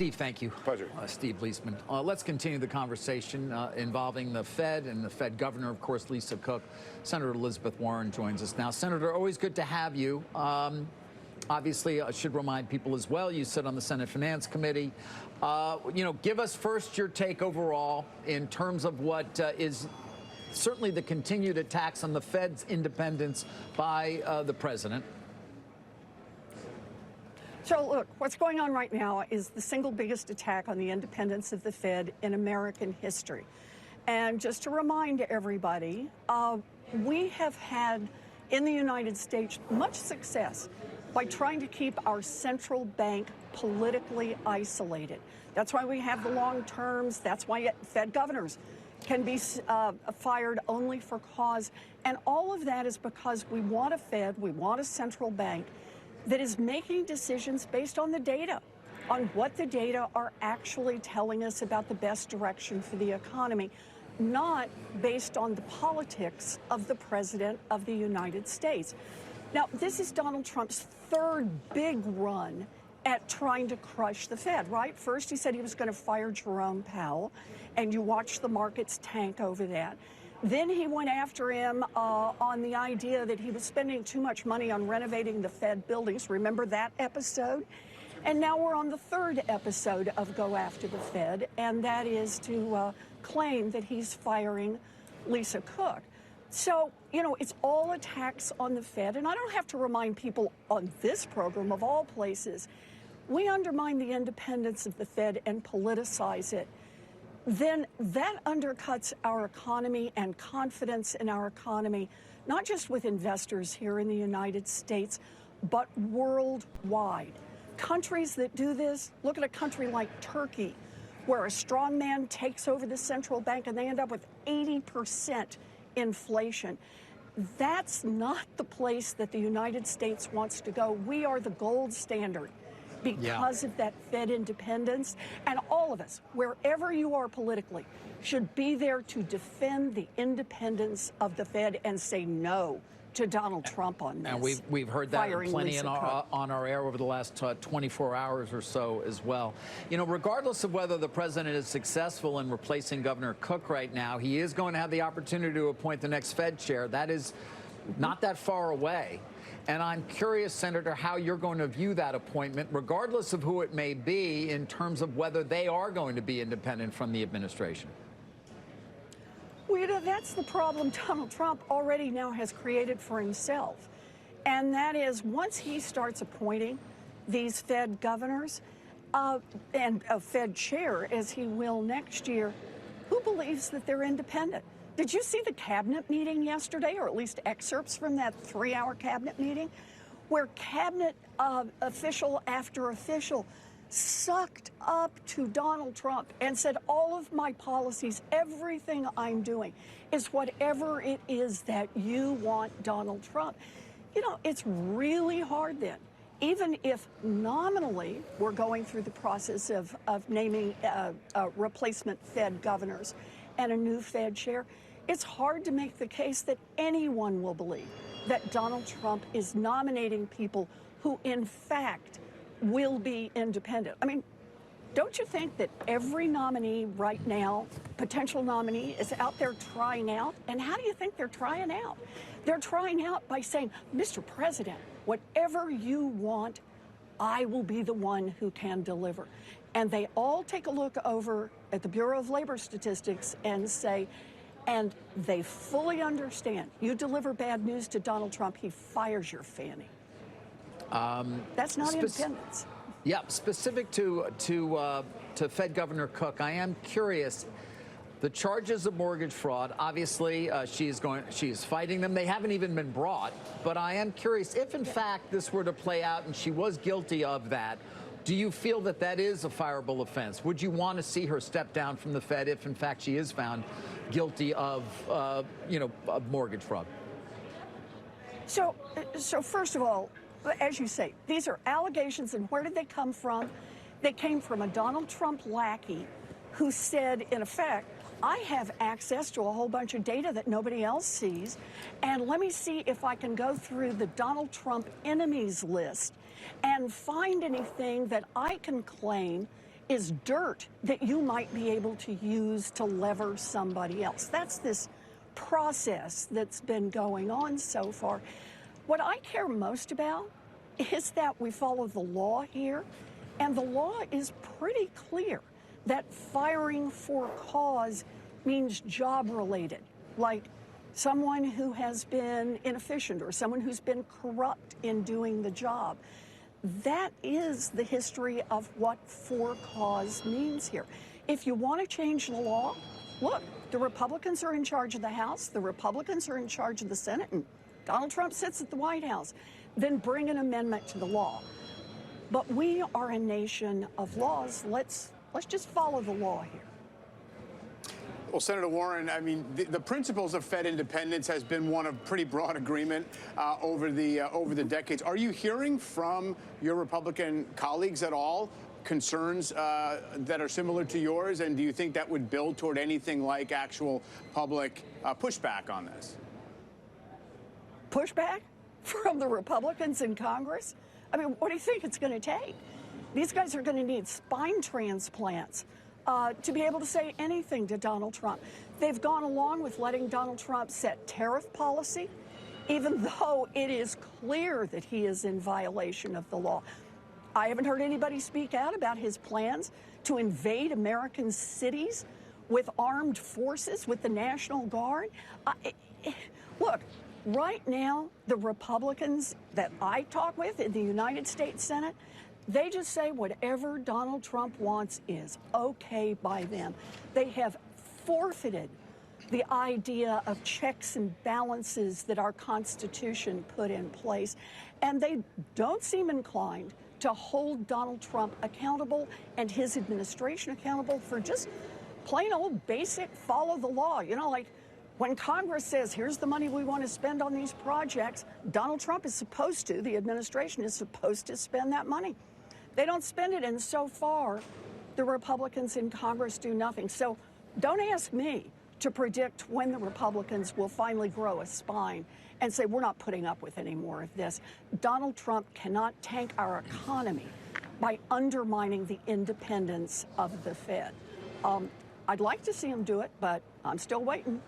Steve, thank you. Pleasure. Steve Leisman. Let's continue the conversation involving the Fed and the Fed governor, of course, Lisa Cook. Senator Elizabeth Warren joins us now. Senator, always good to have you. Obviously, I should remind people as well, you sit on the Senate Finance Committee. Give us first your take overall in terms of what is certainly the continued attacks on the Fed's independence by the president. So, look, what's going on right now is the single biggest attack on the independence of the Fed in American history. And just to remind everybody, we have had in the United States much success by trying to keep our central bank politically isolated. That's why we have the long terms. That's why Fed governors can be fired only for cause. And all of that is because we want a Fed, we want a central bank that is making decisions based on the data, on what the data are actually telling us about the best direction for the economy, not based on the politics of the President of the United States. Now, this is Donald Trump's third big run at trying to crush the Fed, right? First, he said he was going to fire Jerome Powell, and you watched the markets tank over that. Then he went after him on the idea that he was spending too much money on renovating the Fed buildings. Remember that episode? And now we're on the third episode of Go After the Fed, and that is to claim that he's firing Lisa Cook. So, it's all attacks on the Fed. And I don't have to remind people on this program, of all places, we undermine the independence of the Fed and politicize it. Then that undercuts our economy and confidence in our economy, not just with investors here in the United States, but worldwide. Countries that do this, look at a country like Turkey, where a strongman takes over the central bank and they end up with 80% inflation. That's not the place that the United States wants to go. We are the gold standard because of that Fed independence. And all of us, wherever you are politically, should be there to defend the independence of the Fed and say no to Donald Trump on this. And we've heard that plenty on our air over the last 24 hours or so as well. Regardless of whether the president is successful in replacing Governor Cook right now, he is going to have the opportunity to appoint the next Fed chair. That is not that far away. And I'm curious, Senator, how you're going to view that appointment, regardless of who it may be, in terms of whether they are going to be independent from the administration. Well, that's the problem Donald Trump already now has created for himself. And that is, once he starts appointing these Fed governors and a Fed chair, as he will next year, who believes that they're independent? Did you see the cabinet meeting yesterday, or at least excerpts from that 3-hour cabinet meeting, where cabinet official after official sucked up to Donald Trump and said, all of my policies, everything I'm doing is whatever it is that you want, Donald Trump. It's really hard then, even if nominally we're going through the process of naming replacement Fed governors and a new Fed chair, it's hard to make the case that anyone will believe that Donald Trump is nominating people who, in fact, will be independent. I mean, don't you think that every nominee right now, potential nominee, is out there trying out? And how do you think they're trying out? They're trying out by saying, Mr. President, whatever you want, I will be the one who can deliver. And they all take a look over at the Bureau of Labor Statistics and say, and they fully understand, you deliver bad news to Donald Trump, he fires your fanny. That's not independence. Yeah, specific to Fed Governor Cook, I am curious. The charges of mortgage fraud, obviously, she is fighting them. They haven't even been brought. But I am curious, if in fact this were to play out and she was guilty of that, do you feel that that is a fireable offense? Would you want to see her step down from the Fed if in fact she is found guilty of mortgage fraud? So first of all, as you say, these are allegations, and where did they come from? They came from a Donald Trump lackey who said, in effect, I have access to a whole bunch of data that nobody else sees, and let me see if I can go through the Donald Trump enemies list and find anything that I can claim is dirt that you might be able to use to lever somebody else. That's this process that's been going on so far. What I care most about is that we follow the law here, and the law is pretty clear that firing for cause means job-related, like someone who has been inefficient or someone who's been corrupt in doing the job. That is the history of what for cause means here. If you want to change the law, look, the Republicans are in charge of the House, the Republicans are in charge of the Senate, and Donald Trump sits at the White House. Then bring an amendment to the law. But we are a nation of laws. Let's just follow the law here. Well, Senator Warren, I mean, the principles of Fed independence has been one of pretty broad agreement over the decades. Are you hearing from your Republican colleagues at all concerns that are similar to yours? And do you think that would build toward anything like actual public pushback on this? Pushback from the Republicans in Congress? I mean, what do you think it's going to take? These guys are going to need spine transplants to be able to say anything to Donald Trump. They've gone along with letting Donald Trump set tariff policy, even though it is clear that he is in violation of the law. I haven't heard anybody speak out about his plans to invade American cities with armed forces, with the National Guard. Look, right now, the Republicans that I talk with in the United States Senate, they just say whatever Donald Trump wants is okay by them. They have forfeited the idea of checks and balances that our Constitution put in place, and they don't seem inclined to hold Donald Trump accountable and his administration accountable for just plain old basic follow the law. You know, like when Congress says, here's the money we want to spend on these projects, Donald Trump is supposed to, the administration is supposed to spend that money. They don't spend it, and so far, the Republicans in Congress do nothing. So don't ask me to predict when the Republicans will finally grow a spine and say, we're not putting up with any more of this. Donald Trump cannot tank our economy by undermining the independence of the Fed. I'd like to see him do it, but I'm still waiting.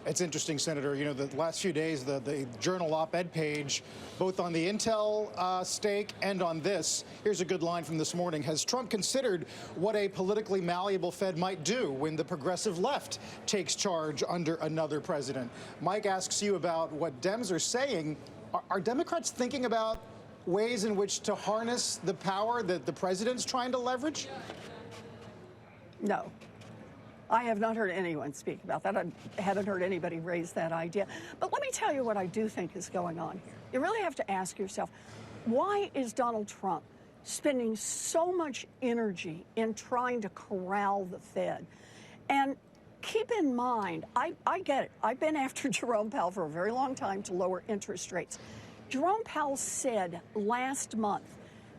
It's interesting, Senator. You know, the last few days, the Journal op-ed page, both on the Intel stake and on this, here's a good line from this morning. Has Trump considered what a politically malleable Fed might do when the progressive left takes charge under another president? Mike asks you about what Dems are saying. Are Democrats thinking about ways in which to harness the power that the president's trying to leverage? No. I have not heard anyone speak about that. I haven't heard anybody raise that idea. But let me tell you what I do think is going on here. You really have to ask yourself, why is Donald Trump spending so much energy in trying to corral the Fed? And keep in mind, I get it. I've been after Jerome Powell for a very long time to lower interest rates. Jerome Powell said last month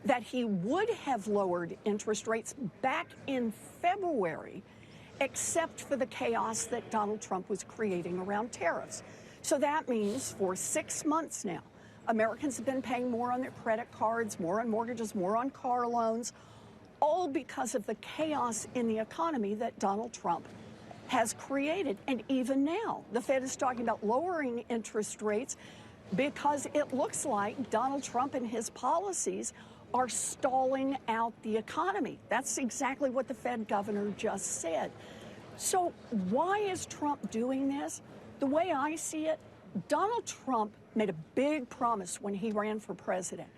that he would have lowered interest rates back in February, except for the chaos that Donald Trump was creating around tariffs. So that means for 6 months now, Americans have been paying more on their credit cards, more on mortgages, more on car loans, all because of the chaos in the economy that Donald Trump has created. And even now, the Fed is talking about lowering interest rates because it looks like Donald Trump and his policies are stalling out the economy. That's exactly what the Fed governor just said. So why is Trump doing this? The way I see it, Donald Trump made a big promise when he ran for president,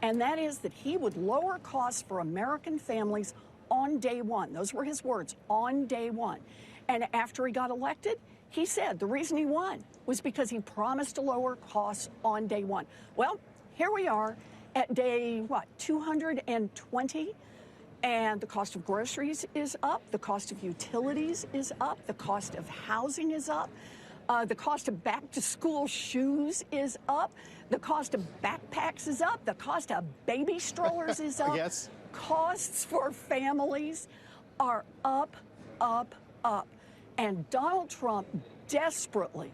and that is that he would lower costs for American families on day one. Those were his words, on day one. And after he got elected, he said the reason he won was because he promised to lower costs on day one. Well, here we are at day, 220, and the cost of groceries is up, the cost of utilities is up, the cost of housing is up, the cost of back-to-school shoes is up, the cost of backpacks is up, the cost of baby strollers is up. Yes. Costs for families are up, up, up. And Donald Trump desperately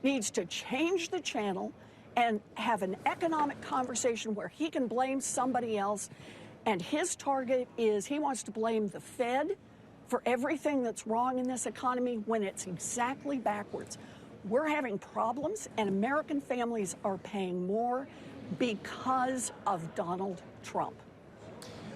needs to change the channel and have an economic conversation where he can blame somebody else And his target is he wants to blame the Fed for everything that's wrong in this economy when it's exactly backwards. We're having problems, and American families are paying more because of Donald Trump.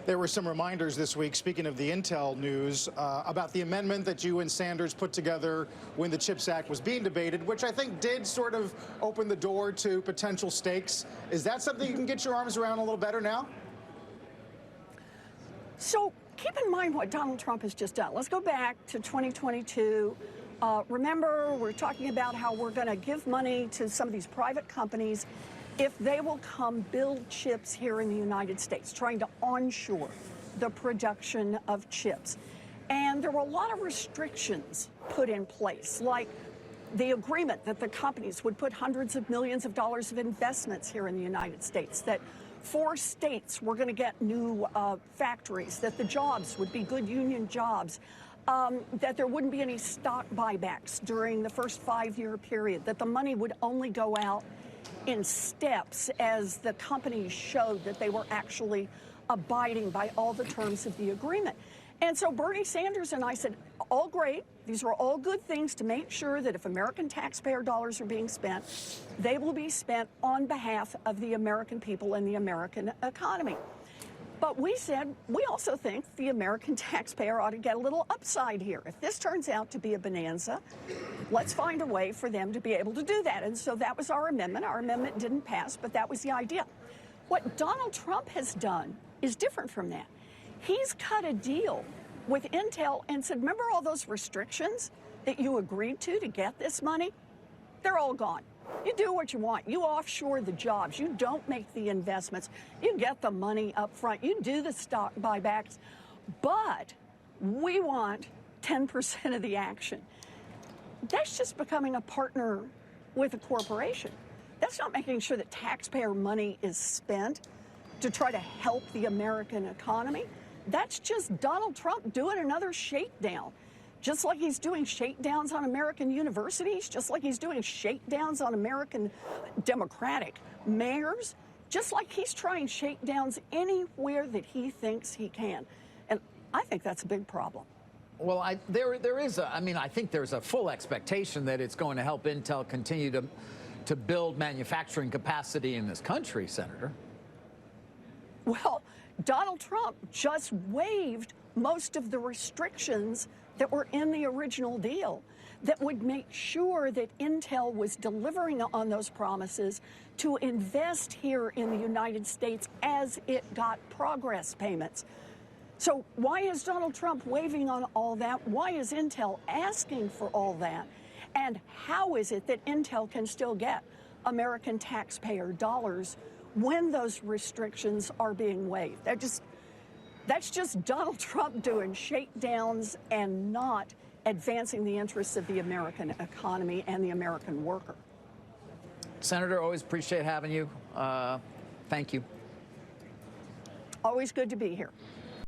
There were some reminders this week, speaking of the Intel news, about the amendment that you and Sanders put together when the CHIPS Act was being debated, which I think did sort of open the door to potential stakes. Is that something you can get your arms around a little better now? So keep in mind what Donald Trump has just done. Let's go back to 2022. Remember, we're talking about how we're going to give money to some of these private companies if they will come build chips here in the United States, trying to onshore the production of chips. And there were a lot of restrictions put in place, like the agreement that the companies would put hundreds of millions of dollars of investments here in the United States, that 4 states were going to get new factories, that the jobs would be good union jobs, that there wouldn't be any stock buybacks during the first 5-year period, that the money would only go out in steps as the companies showed that they were actually abiding by all the terms of the agreement. And so Bernie Sanders and I said, all great. These are all good things to make sure that if American taxpayer dollars are being spent, they will be spent on behalf of the American people and the American economy. But we said, we also think the American taxpayer ought to get a little upside here. If this turns out to be a bonanza, let's find a way for them to be able to do that. And so that was our amendment. Our amendment didn't pass, but that was the idea. What Donald Trump has done is different from that. He's cut a deal with Intel and said, remember all those restrictions that you agreed to get this money? They're all gone. You do what you want. You offshore the jobs. You don't make the investments. You get the money up front. You do the stock buybacks. But we want 10% of the action. That's just becoming a partner with a corporation. That's not making sure that taxpayer money is spent to try to help the American economy. That's just Donald Trump doing another shakedown. Just like he's doing shakedowns on American universities, just like he's doing shakedowns on American Democratic mayors, just like he's trying shakedowns anywhere that he thinks he can. And I think that's a big problem. Well, I think there's a full expectation that it's going to help Intel continue to build manufacturing capacity in this country, Senator. Well, Donald Trump just waived most of the restrictions that were in the original deal that would make sure that Intel was delivering on those promises to invest here in the United States as it got progress payments. So why is Donald Trump waving on all that? Why is Intel asking for all that? And how is it that Intel can still get American taxpayer dollars when those restrictions are being waived? That's just Donald Trump doing shakedowns and not advancing the interests of the American economy and the American worker. Senator, always appreciate having you. Thank you. Always good to be here.